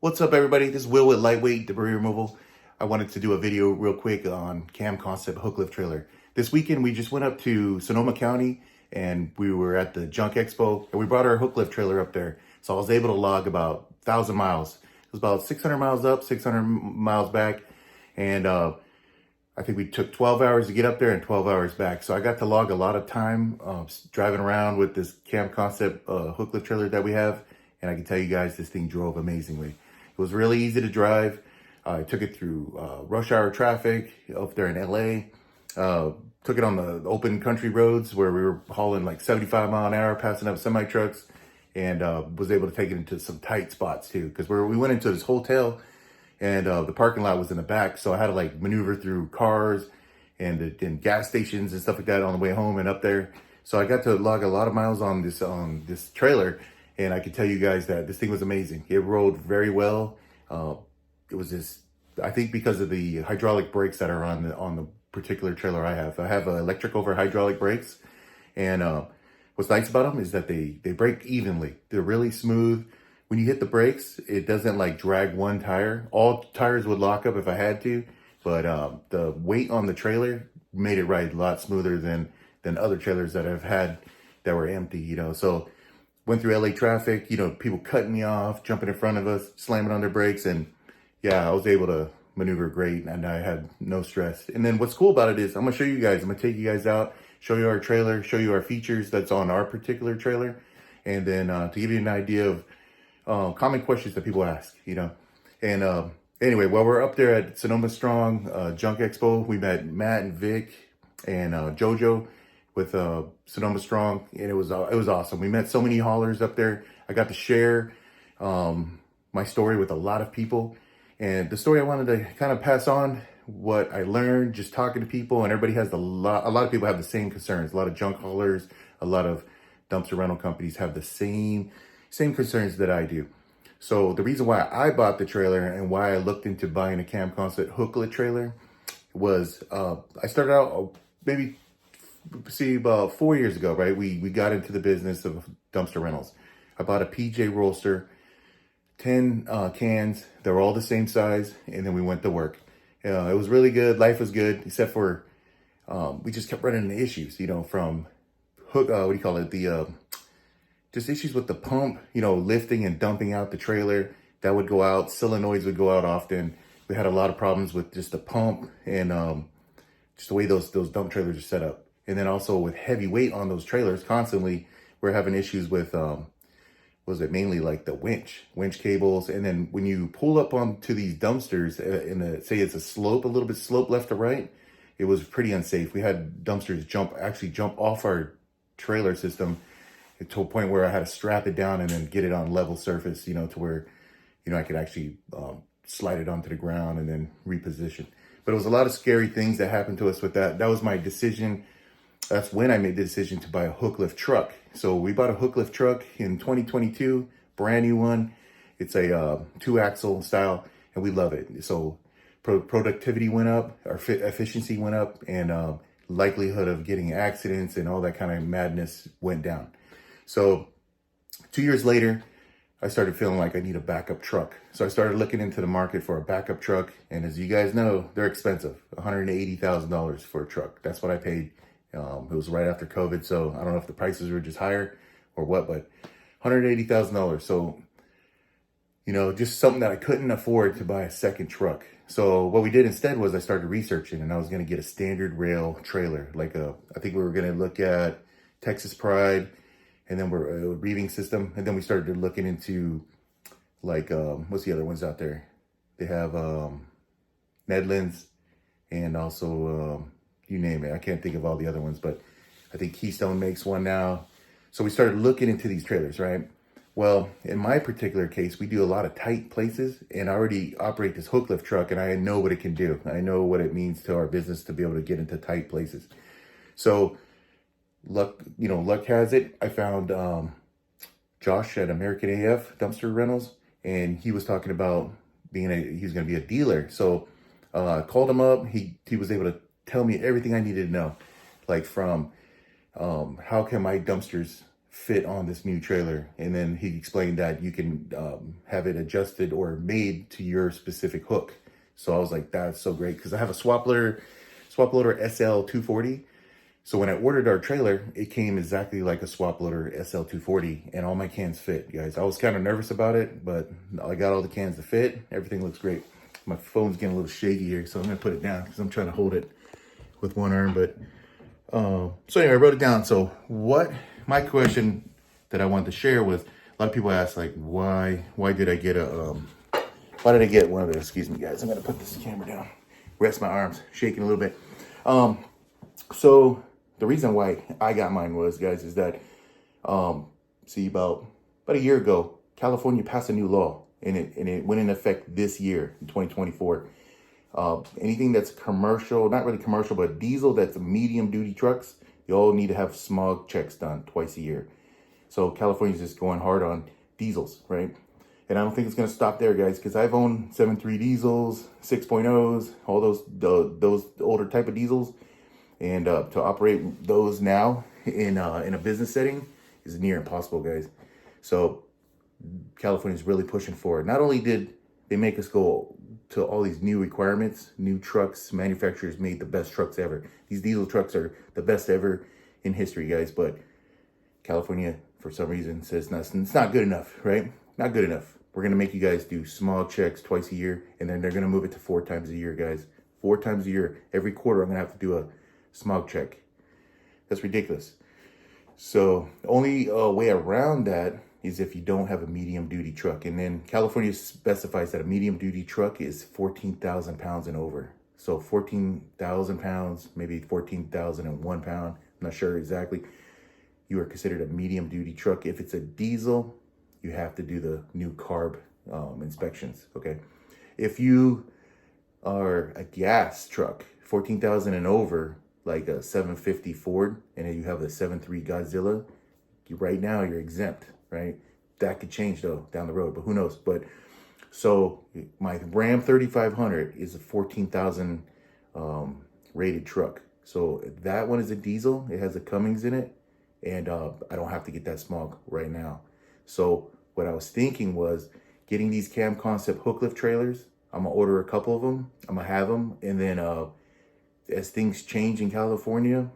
What's up, everybody? This is Will with Lightweight Debris Removal. I wanted to do a video real quick on Cam-Concept Hooklift Trailer. This weekend, we just went up to Sonoma County and we were at the Junk Expo and we brought our hooklift trailer up there. So I was able to log about 1,000 miles. It was about 600 miles up, 600 miles back. And I think we took 12 hours to get up there and 12 hours back. So I got to log a lot of time driving around with this Cam-Concept hooklift trailer that we have. And I can tell you guys, this thing drove amazingly. It was really easy to drive. I took it through rush hour traffic up there in LA. Took it on the open country roads where we were hauling like 75 mile an hour, passing up semi trucks, and was able to take it into some tight spots too. Because we went into this hotel and the parking lot was in the back. So I had to like maneuver through cars and gas stations and stuff like that on the way home and up there. So I got to log a lot of miles on this trailer. And I can tell you guys that this thing was amazing. It rode very well. It was just, I think because of the hydraulic brakes that are on the particular trailer I have. I have electric over hydraulic brakes. And what's nice about them is that they brake evenly. They're really smooth. When you hit the brakes, it doesn't like drag one tire. All tires would lock up if I had to. But the weight on the trailer made it ride a lot smoother than other trailers that I've had that were empty, you know. So went through LA traffic, you know, people cutting me off, jumping in front of us, slamming on their brakes. And yeah, I was able to maneuver great and I had no stress. And then what's cool about it is I'm going to show you guys, I'm going to take you guys out, show you our trailer, show you our features that's on our particular trailer. And then to give you an idea of common questions that people ask, you know. And anyway, while we're up there at Sonoma Strong Junk Expo, we met Matt and Vic and Jojo with Sonoma Strong, and it was awesome. We met so many haulers up there. I got to share my story with a lot of people, and the story I wanted to kind of pass on, what I learned just talking to people, and everybody has a lot of people have the same concerns. A lot of junk haulers, a lot of dumpster rental companies have the same concerns that I do. So the reason why I bought the trailer and why I looked into buying a Cam-Concept hooklift trailer was I started out about 4 years ago, right? We got into the business of dumpster rentals. I bought a PJ roaster, 10 cans. They were all the same size, and then we went to work. It was really good. Life was good, except for we just kept running into issues, you know, from just issues with the pump, you know, lifting and dumping out the trailer. That would go out. Solenoids would go out often. We had a lot of problems with just the pump and just the way those dump trailers are set up. And then also with heavy weight on those trailers, constantly we're having issues with, mainly like the winch cables. And then when you pull up onto these dumpsters say it's a little bit slope left to right, it was pretty unsafe. We had dumpsters actually jump off our trailer system to a point where I had to strap it down and then get it on level surface, you know, to where, you know, I could actually slide it onto the ground and then reposition. But it was a lot of scary things that happened to us with that. That was my decision. That's when I made the decision to buy a hooklift truck. So we bought a hooklift truck in 2022, brand new one. It's a 2-axle style, and we love it. So productivity went up, our efficiency went up, and likelihood of getting accidents and all that kind of madness went down. So 2 years later, I started feeling like I need a backup truck. So I started looking into the market for a backup truck. And as you guys know, they're expensive, $180,000 for a truck. That's what I paid. It was right after COVID. So I don't know if the prices were just higher or what, but $180,000. So, you know, just something that I couldn't afford to buy a second truck. So what we did instead was I started researching, and I was going to get a standard rail trailer. I think we were going to look at Texas Pride, and then we're a reeving system. And then we started looking into what's the other ones out there? They have Nedlands and also you name it. I can't think of all the other ones, but I think Keystone makes one now. So we started looking into these trailers, right? Well, in my particular case, we do a lot of tight places, and I already operate this hooklift truck, and I know what it can do. I know what it means to our business to be able to get into tight places. So luck has it. I found Josh at American AF Dumpster Rentals, and he was talking about he's going to be a dealer. So I called him up. He was able to tell me everything I needed to know, like from how can my dumpsters fit on this new trailer. And then he explained that you can have it adjusted or made to your specific hook. So I was like, that's so great, because I have a swap loader SL240. So when I ordered our trailer, it came exactly like a swap loader SL240, and all my cans fit, guys. I was kind of nervous about it, but I got all the cans to fit. Everything looks great. My phone's getting a little shaky here, so I'm gonna put it down because I'm trying to hold it with one arm. But so anyway, I wrote it down. So my question that I wanted to share was, a lot of people ask, like, why did I get one of those? Excuse me, guys. I'm gonna put this camera down, rest my arms, shaking a little bit. So the reason why I got mine was, guys, is that see, about a year ago, California passed a new law, and it went into effect this year in 2024. Anything that's commercial, not really commercial, but diesel that's medium duty trucks, you all need to have smog checks done twice a year. So California's just going hard on diesels, right? And I don't think it's going to stop there, guys, because I've owned 7.3 diesels, 6.0s, all those older type of diesels. And to operate those now in a business setting is near impossible, guys. So California's really pushing forward. Not only did they make us go to all these new requirements, new trucks, manufacturers made the best trucks ever. These diesel trucks are the best ever in history, guys. But California, for some reason, says it's not good enough, right? Not good enough. We're going to make you guys do smog checks twice a year, and then they're going to move it to 4 times a year, guys. 4 times a year. Every quarter, I'm going to have to do a smog check. That's ridiculous. So the only way around that is if you don't have a medium duty truck. And then California specifies that a medium duty truck is 14,000 pounds and over. So 14,000 pounds, maybe 14,001 pound, I'm not sure exactly. You are considered a medium duty truck. If it's a diesel, you have to do the new carb inspections, okay? If you are a gas truck, 14,000 and over, like a 750 Ford, and then you have a 7.3 Godzilla, right now you're exempt, right? That could change though down the road, but who knows? But so my Ram 3500 is a 14,000 rated truck. So that one is a diesel. It has a Cummins in it, and I don't have to get that smog right now. So what I was thinking was getting these Cam-Concept Hooklift trailers. I'm gonna order a couple of them. I'm gonna have them, and then as things change in California,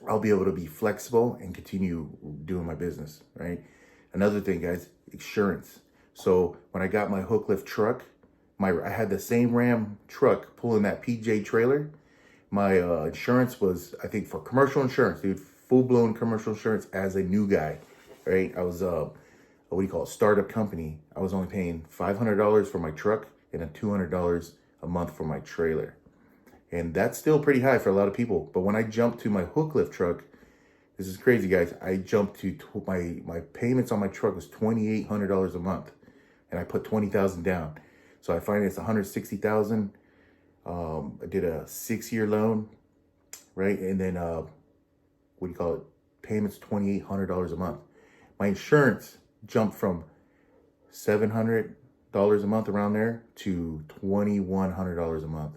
I'll be able to be flexible and continue doing my business, right? Another thing, guys, insurance. So when I got my Hooklift truck, I had the same Ram truck pulling that PJ trailer. My insurance was, I think, for commercial insurance, dude, full-blown commercial insurance as a new guy, right? I was what do you call it, startup company. I was only paying $500 for my truck and then $200 a month for my trailer. And that's still pretty high for a lot of people. But when I jumped to my Hooklift truck, this is crazy, guys. I jumped to my payments on my truck was $2,800 a month, and I put $20,000 down. So I financed $160,000. I did a 6-year loan, right? And then what do you call it? Payments $2,800 a month. My insurance jumped from $700 a month around there to $2,100 a month.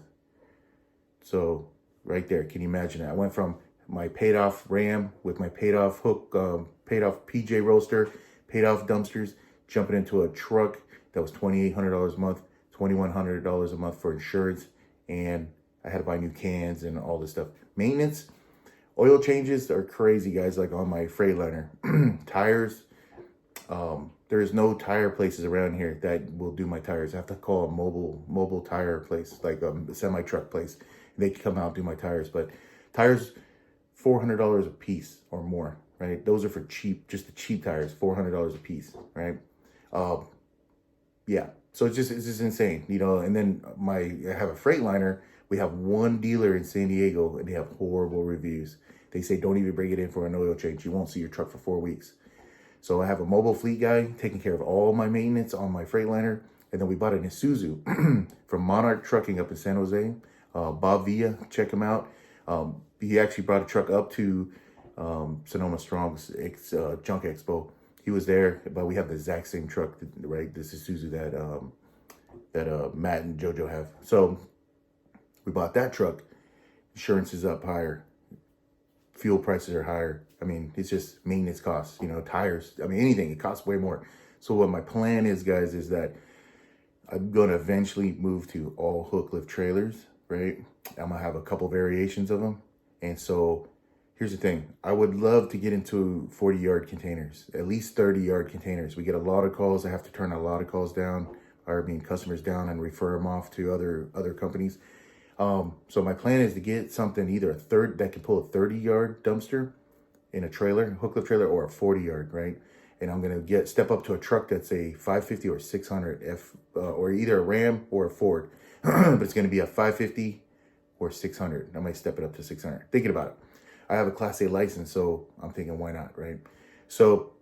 So right there, can you imagine that? I went from my paid off Ram with my paid off hook, paid off PJ roaster, paid off dumpsters, jumping into a truck that was $2,800 a month, $2,100 a month for insurance, and I had to buy new cans and all this stuff. Maintenance, oil changes are crazy, guys. Like on my Freightliner, tires. There's no tire places around here that will do my tires. I have to call a mobile tire place, like a semi truck place. They can come out and do my tires, but tires, $400 a piece or more, right? Those are for cheap, just the cheap tires, $400 a piece, right? Yeah, so it's just insane, you know. And then I have a Freightliner. We have one dealer in San Diego, and they have horrible reviews. They say don't even bring it in for an oil change. You won't see your truck for 4 weeks. So I have a mobile fleet guy taking care of all my maintenance on my Freightliner. And then we bought an Isuzu from Monarch Trucking up in San Jose. Bob Villa, check him out. He actually brought a truck up to Sonoma Strong's Junk Expo. He was there, but we have the exact same truck, right? This is Isuzu that Matt and JoJo have. So we bought that truck. Insurance is up higher. Fuel prices are higher. I mean, it's just maintenance costs, you know, tires. I mean, anything, it costs way more. So what my plan is, guys, is that I'm going to eventually move to all hook lift trailers, right? I'm going to have a couple variations of them. And so here's the thing. I would love to get into 40-yard containers, at least 30-yard containers. We get a lot of calls. I have to turn a lot of calls down, or I mean customers down, and refer them off to other companies. So my plan is to get something, either that can pull a 30-yard dumpster in a trailer, hook lift trailer, or a 40-yard, right? And I'm gonna step up to a truck that's a 550 or 600 or either a Ram or a Ford, but it's gonna be a 550 or 600. I might step it up to 600. Thinking about it. I have a Class A license, so I'm thinking, why not, right? So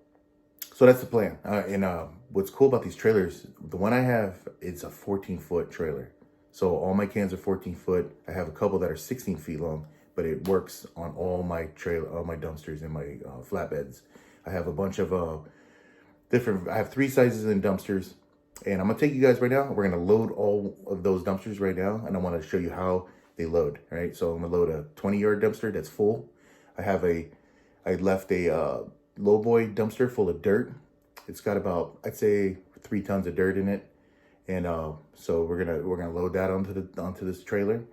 that's the plan. What's cool about these trailers, the one I have, it's a 14-foot trailer. So all my cans are 14 foot. I have a couple that are 16 feet long, but it works on all my dumpsters and my flatbeds. I have a bunch of I have 3 sizes in dumpsters, and I'm gonna take you guys right now. We're gonna load all of those dumpsters right now, and I wanna show you how they load, right? So I'm gonna load a 20-yard dumpster that's full. I left a lowboy dumpster full of dirt. It's got about, I'd say, 3 tons of dirt in it. And so we're gonna load that onto this trailer,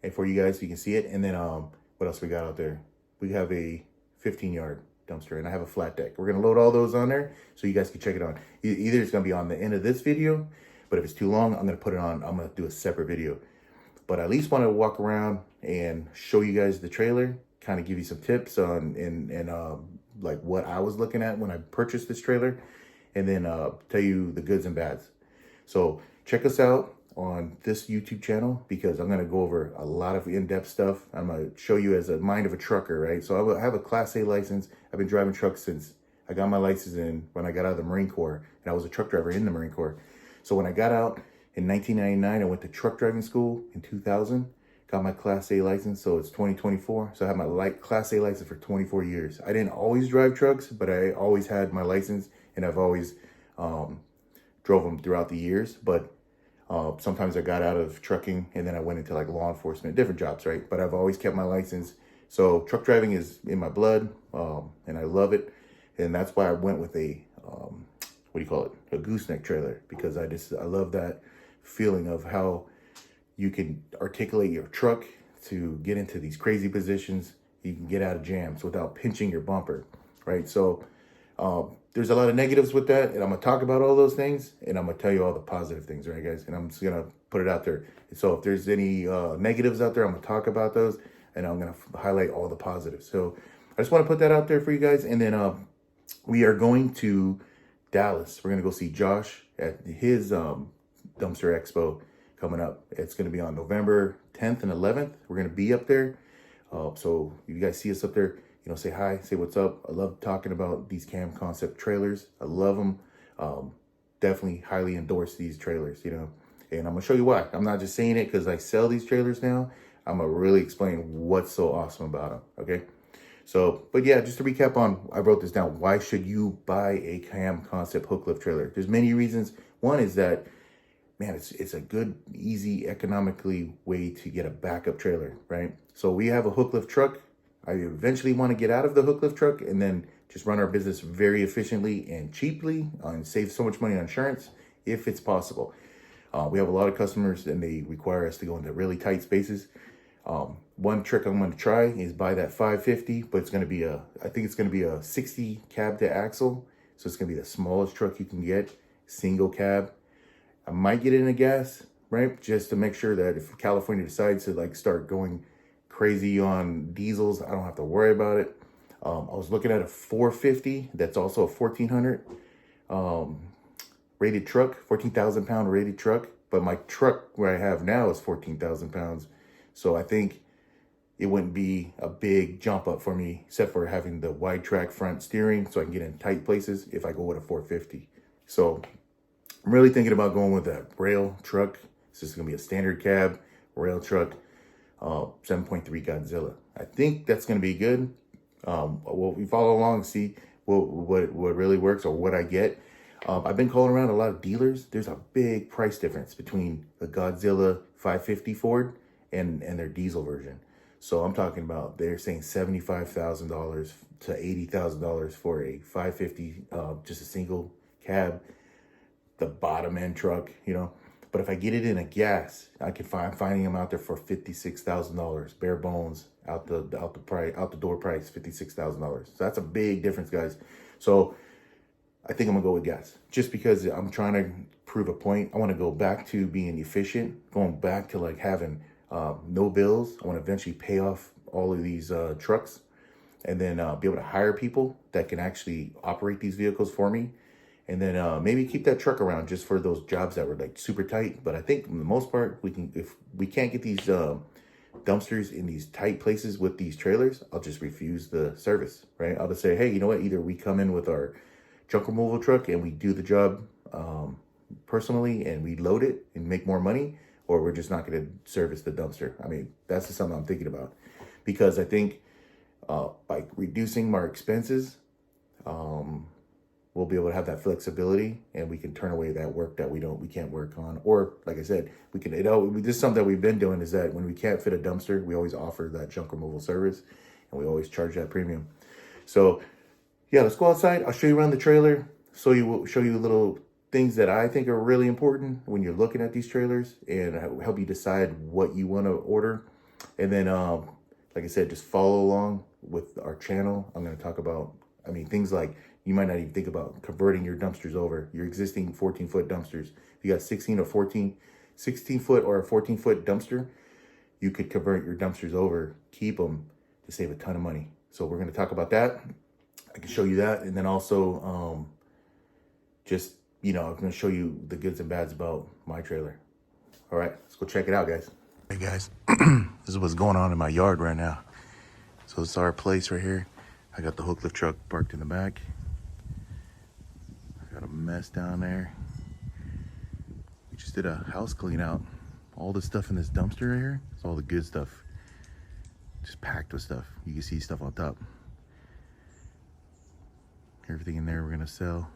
and for you guys so you can see it. And then what else we got out there? We have a 15-yard dumpster, and I have a flat deck. We're gonna load all those on there so you guys can check it out. Either it's gonna be on the end of this video, but if it's too long, I'm gonna do a separate video. But I at least want to walk around and show you guys the trailer, kind of give you some tips on like what I was looking at when I purchased this trailer, and then tell you the goods and bads. So check us out on this YouTube channel, because I'm going to go over a lot of in-depth stuff. I'm going to show you as a mind of a trucker, right? So I have a Class A license. I've been driving trucks since I got my license when I got out of the Marine Corps, and I was a truck driver in the Marine Corps. So when I got out in 1999, I went to truck driving school in 2000, got my Class A license. So it's 2024. So I have my Class A license for 24 years. I didn't always drive trucks, but I always had my license, and I've always drove them throughout the years. But sometimes I got out of trucking and then I went into like law enforcement, different jobs, right? But I've always kept my license. So truck driving is in my blood, and I love it. And that's why I went with a a gooseneck trailer, because I love that feeling of how you can articulate your truck to get into these crazy positions. You can get out of jams without pinching your bumper, right? So there's a lot of negatives with that, and I'm gonna talk about all those things, and I'm gonna tell you all the positive things, right, guys? And I'm just gonna put it out there. So if there's any negatives out there, I'm gonna talk about those, and I'm gonna highlight all the positives. So I just want to put that out there for you guys. And then we are going to Dallas. We're gonna go see Josh at his dumpster expo coming up. It's gonna be on November 10th and 11th. We're gonna be up there. So you guys see us up there, you know, say hi, say what's up. I love talking about these Cam-Concept trailers. I love them. Definitely highly endorse these trailers, you know. And I'm gonna show you why. I'm not just saying it because I sell these trailers now. I'm gonna really explain what's so awesome about them, okay? So, but yeah, just to recap on, I wrote this down. Why should you buy a Cam-Concept Hooklift trailer? There's many reasons. One is that, man, it's a good, easy, economically way to get a backup trailer, right? So we have a hooklift truck. I eventually want to get out of the hooklift truck and then just run our business very efficiently and cheaply and save so much money on insurance if it's possible. We have a lot of customers and they require us to go into really tight spaces. One trick I'm going to try is buy that 550, but it's going to be I think it's going to be a 60 cab to axle. So it's going to be the smallest truck you can get, single cab. I might get it in a gas, right? Just to make sure that if California decides to like start going crazy on diesels, I don't have to worry about it. I was looking at a 450 that's also a 1400 rated truck, 14,000 pound rated truck. But my truck where I have now is 14,000 pounds. So I think it wouldn't be a big jump up for me, except for having the wide track front steering so I can get in tight places if I go with a 450. So I'm really thinking about going with a rail truck. It's just gonna be a standard cab rail truck, 7.3 Godzilla. I think that's gonna be good. Well, we follow along and see what really works or what I get. I've been calling around a lot of dealers. There's a big price difference between the Godzilla 550 Ford and their diesel version. So I'm talking about, they're saying $75,000 to $80,000 for a 550, just a single cab, the bottom end truck, you know. But if I get it in a gas, I'm finding them out there for $56,000, bare bones, out the door price, $56,000. So that's a big difference, guys. So I think I'm gonna go with gas, just because I'm trying to prove a point. I want to go back to being efficient, going back to like having no bills. I want to eventually pay off all of these trucks, and then be able to hire people that can actually operate these vehicles for me. And then maybe keep that truck around just for those jobs that were like super tight. But I think for the most part, we can, if we can't get these dumpsters in these tight places with these trailers, I'll just refuse the service, right? I'll just say, hey, you know what? Either we come in with our junk removal truck and we do the job personally and we load it and make more money, or we're just not going to service the dumpster. I mean, that's just something I'm thinking about, because I think by reducing our expenses, we'll be able to have that flexibility, and we can turn away that work that we can't work on. Or like I said, we can, this is something that we've been doing, is that when we can't fit a dumpster, we always offer that junk removal service, and we always charge that premium. So yeah, let's go outside. I'll show you around the trailer. So show you little things that I think are really important when you're looking at these trailers, and help you decide what you want to order. And then, like I said, just follow along with our channel. I'm going to talk about, I mean, things like, you might not even think about converting your dumpsters over, your existing 14-foot dumpsters. If you got 16 foot or a 14-foot dumpster, you could convert your dumpsters over, keep them to save a ton of money. So we're going to talk about that. I can show you that. And then also just, you know, I'm going to show you the goods and bads about my trailer. All right, let's go check it out, guys. Hey guys, this is what's going on in my yard right now. So this is our place right here. I got the hook lift truck parked in the back. Got a mess down there. We just did a house clean out. All the stuff in this dumpster right here, it's all the good stuff. Just packed with stuff. You can see stuff on top. Everything in there we're gonna sell.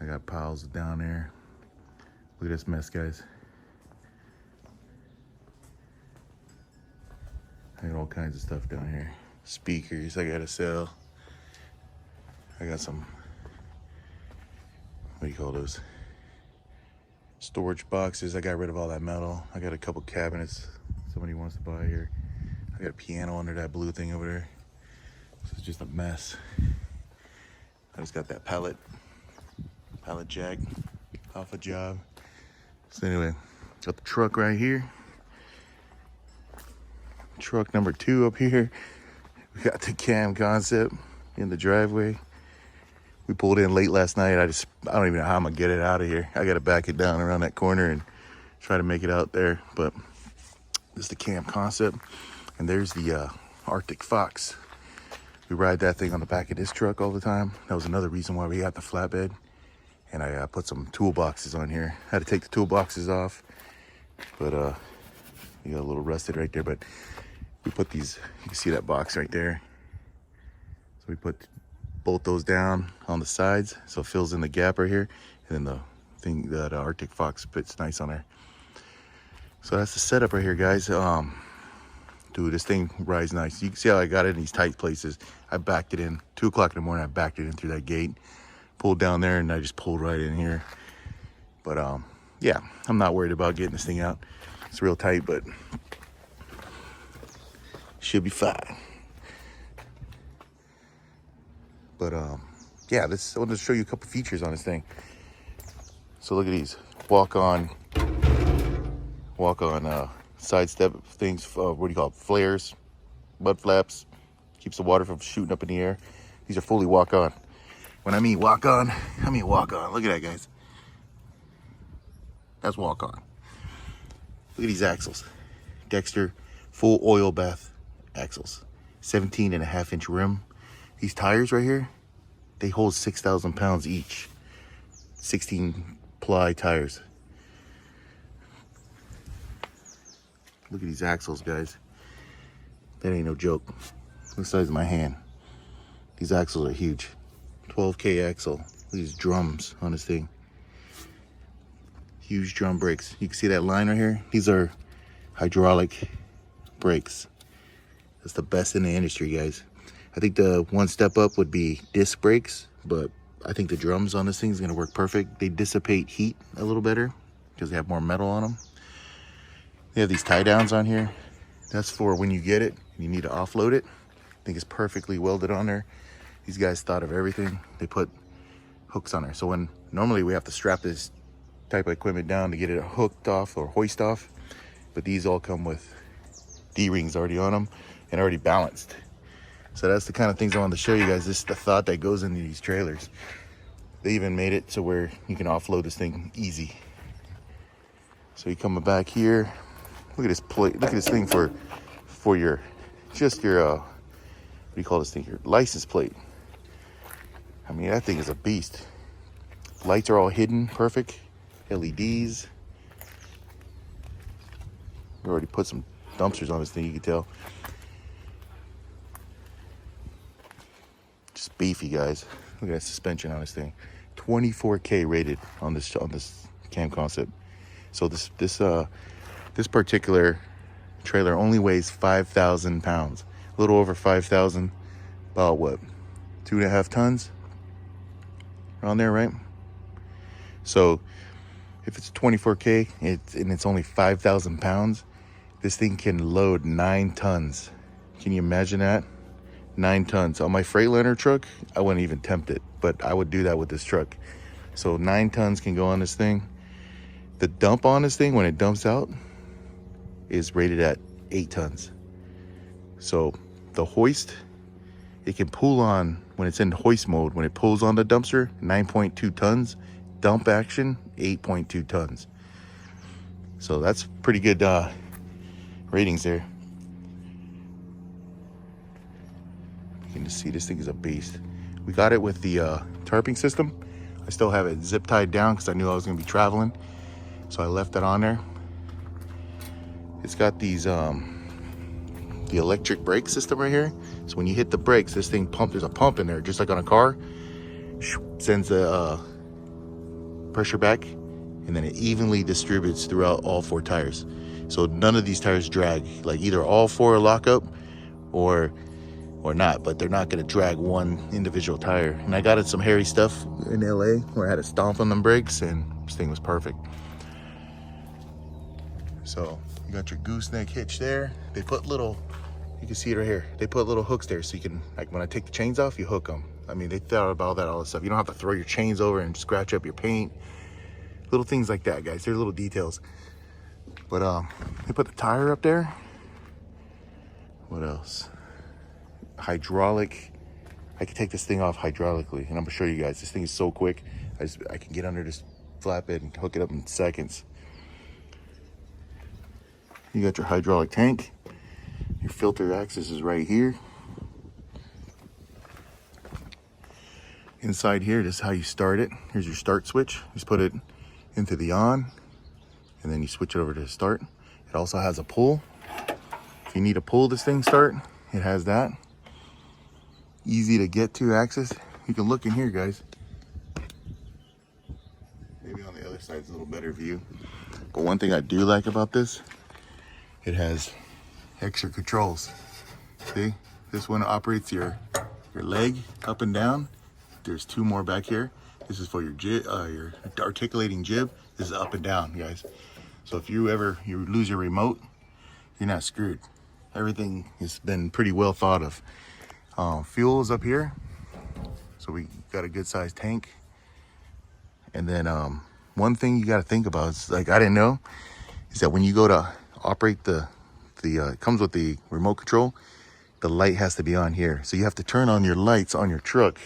I got piles down there. Look at this mess, guys. I got all kinds of stuff down here. Speakers I gotta sell. I got some, what do you call those? Storage boxes. I got rid of all that metal. I got a couple cabinets somebody wants to buy here. I got a piano under that blue thing over there. This is just a mess. I just got that pallet jack off a job. So anyway, got the truck right here. Truck number 2 up here. We got the Cam-Concept in the driveway. We pulled in late last night. I don't even know how I'm gonna get it out of here. I gotta back it down around that corner and try to make it out there. But this is the Cam-Concept, and there's the Arctic Fox. We ride that thing on the back of this truck all the time. That was another reason why we got the flatbed. And I put some toolboxes on here. I had to take the toolboxes off, but you got a little rusted right there. But we put these, you can see that box right there. So we put both those down on the sides, so it fills in the gap right here. And then the thing, that Arctic Fox fits nice on there. So that's the setup right here, guys. Dude, this thing rides nice. You can see how I got it in these tight places. I backed it in, 2 o'clock in the morning, I backed it in through that gate. Pulled down there and I just pulled right in here. But yeah, I'm not worried about getting this thing out. It's real tight, but should be fine. But yeah, I wanted to show you a couple features on this thing. So look at these walk on side step things. What do you call it? Flares, mud flaps, keeps the water from shooting up in the air. These are fully walk on. When I mean walk on, I mean walk on. Look at that, guys. That's walk on. Look at these axles. Dexter full oil bath axles. 17.5-inch rim. These tires right here, they hold 6,000 pounds each. 16 ply tires. Look at these axles, guys. That ain't no joke. The size of my hand. These axles are huge. 12K axle. Look at these drums on this thing. Huge drum brakes. You can see that line right here. These are hydraulic brakes. That's the best in the industry, guys. I think the one step up would be disc brakes, but I think the drums on this thing is going to work perfect. They dissipate heat a little better because they have more metal on them. They have these tie downs on here. That's for when you get it, you need to offload it. I think it's perfectly welded on there. These guys thought of everything. They put hooks on there. So when normally we have to strap this type of equipment down to get it hooked off or hoist off, but these all come with D-rings already on them and already balanced. So that's the kind of things I wanted to show you guys. This is the thought that goes into these trailers. They even made it so where you can offload this thing easy. So you come back here. Look at this plate. Look at this thing for your, just your, what do you call this thing? Your license plate. I mean, that thing is a beast. Lights are all hidden, perfect. LEDs. We already put some dumpsters on this thing, you can tell. Just beefy, guys. Look at that suspension on this thing. 24K rated on this Cam-Concept. So this particular trailer only weighs 5,000 pounds. A little over 5,000. About what? 2.5 tons? Around there, right? So if it's 24K and it's only 5,000 pounds, this thing can load 9 tons. Can you imagine that? 9 tons. On my Freightliner truck, I wouldn't even tempt it, but I would do that with this truck. So 9 tons can go on this thing. The dump on this thing, when it dumps out, is rated at 8 tons. So the hoist, it can pull on, when it's in hoist mode, when it pulls on the dumpster, 9.2 tons. Dump action, 8.2 tons. So that's pretty good ratings there. You can just see this thing is a beast. We got it with the tarping system. I still have it zip tied down because I knew I was going to be traveling. So I left that on there. It's got these, the electric brake system right here. So when you hit the brakes, this thing there's a pump in there, just like on a car. Sends the pressure back, and then it evenly distributes throughout all 4 tires. So none of these tires drag. Like either all 4 lock up or not, but they're not going to drag one individual tire. And I got in some hairy stuff in LA where I had to stomp on them brakes, and this thing was perfect. So you got your gooseneck hitch there. They put little, you can see it right here. They put little hooks there so you can, like when I take the chains off, you hook them. I mean, they thought about all that stuff. You don't have to throw your chains over and scratch up your paint. Little things like that, guys. They're little details. But they put the tire up there. What else? Hydraulic. I can take this thing off hydraulically, and I'm gonna show you guys. This thing is so quick. I can get under this flap it and hook it up in seconds. You got your hydraulic tank. Your filter axis is right here. Inside here, this is how you start it. Here's your start switch. Just put it into the on, and then you switch it over to start. It also has a pull. If you need to pull this thing start, it has that. Easy to get to access. You can look in here, guys. Maybe on the other side's a little better view. But one thing I do like about this, it has extra controls. See, this one operates your leg up and down. There's 2 more back here. This is for your your articulating jib. This is up and down, guys. So if you lose your remote, you're not screwed. Everything has been pretty well thought of. Fuel is up here, so we got a good sized tank. And then one thing you got to think about is, like I didn't know, is that when you go to operate it comes with the remote control, the light has to be on here. So you have to turn on your lights on your truck.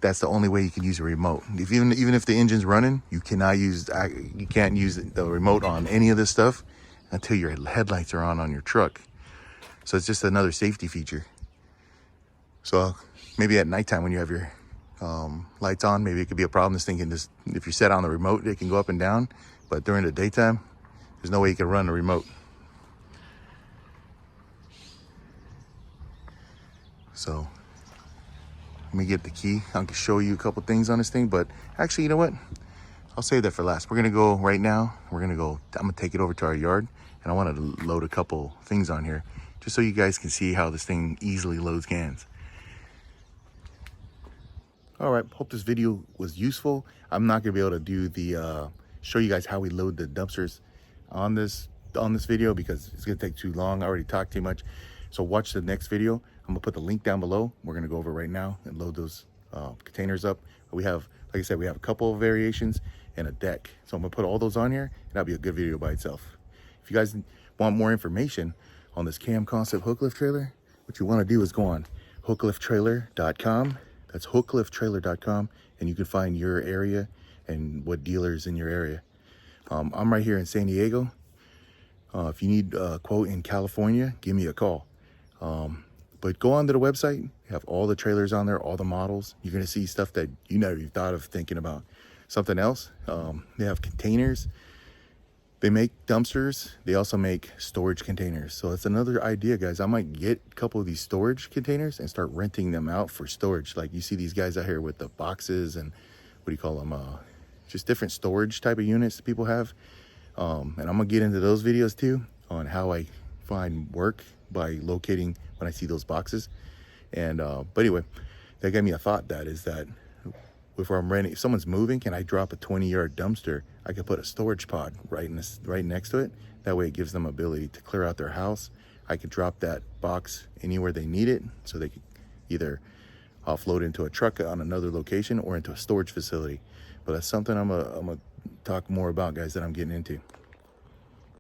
That's the only way you can use a remote. Even if the engine's running, you can't use the remote on any of this stuff until your headlights are on your truck. So it's just another safety feature. So maybe at nighttime when you have your lights on, maybe it could be a problem. This thing can just, if you set on the remote, it can go up and down. But during the daytime, there's no way you can run the remote. So let me get the key. I can show you a couple things on this thing, but actually, you know what? I'll save that for last. We're gonna go right now. I'm gonna take it over to our yard and I wanted to load a couple things on here just so you guys can see how this thing easily loads cans. All right, hope this video was useful. I'm not gonna be able to do the show you guys how we load the dumpsters on this video because it's gonna take too long. I already talked too much. So watch the next video. I'm gonna put the link down below. We're gonna go over right now and load those containers up. We have, like I said, we have a couple of variations and a deck. So I'm gonna put all those on here, and that'll be a good video by itself. If you guys want more information on this Cam-Concept Hooklift trailer, what you wanna do is go on hookliftrailer.com. That's hookliftrailer.com, and you can find your area and what dealers in your area. I'm right here in San Diego. If you need a quote in California, give me a call. But go onto the website. You have all the trailers on there, all the models. You're gonna see stuff that you never even thought of thinking about. Something else, they have containers. They make dumpsters. They also make storage containers. So that's another idea, guys. I might get a couple of these storage containers and start renting them out for storage. Like you see these guys out here with the boxes and what do you call them? Just different storage type of units that people have. And I'm gonna get into those videos too on how I find work by locating when I see those boxes. And but anyway, that gave me a thought. That is that if I'm renting, if someone's moving, can I drop a 20-yard dumpster? I could put a storage pod right next to it. That way it gives them ability to clear out their house. I could drop that box anywhere they need it, so they could either offload into a truck on another location or into a storage facility. But that's something I'm gonna talk more about, guys, that I'm getting into.